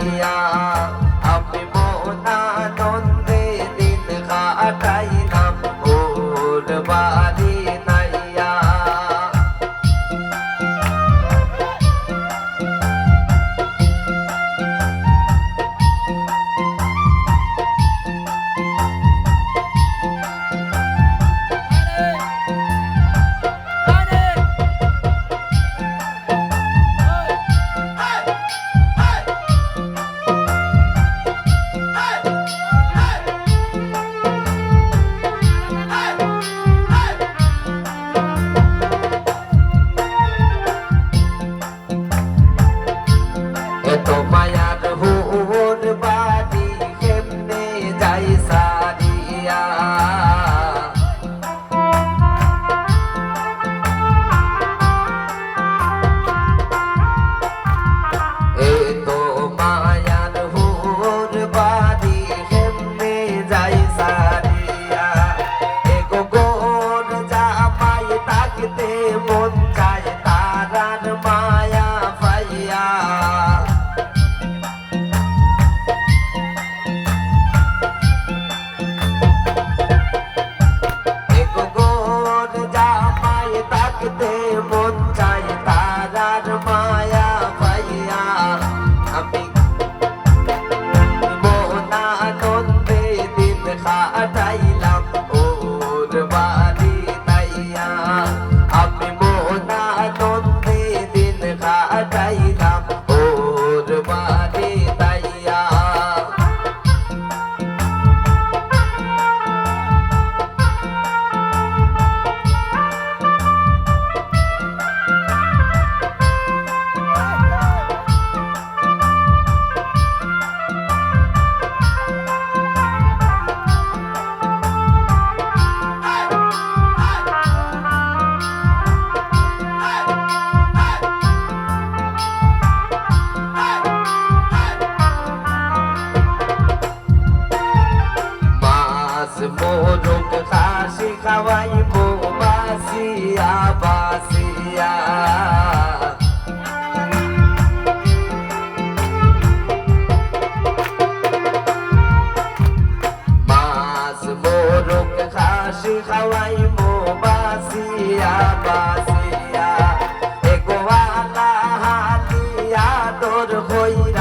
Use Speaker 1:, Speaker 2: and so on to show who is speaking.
Speaker 1: নাইয়া আমি মনানন্দে দিন কাটাইলাম ওর বাড়ি নাইয়া এত মায়ার হুর বাড়ি কেমনে যাই সারিয়া এত মায়ার হুর বাড়ি কেমনে যাই সারিয়া এগো গোর জামাই তাকতে মন চায় তারার মায়া পাইয়া গোর জামাই তাকতে মন চাই তারার মায়া পাইয়া আমি মনানন্দে দিন কাটাইলাম ওর বাড়ি নাইয়া আমি মনানন্দে দিন কাটাইলাম ওর বাড়ি নাইয়া মোরগ খাসি খাওয়াইব বাসিয়া বাসিয়া মাছ মোরগ খাসি খাওয়াইব বাসিয়া বাসিয়া এগো আলা হালিয়া তোর হইরা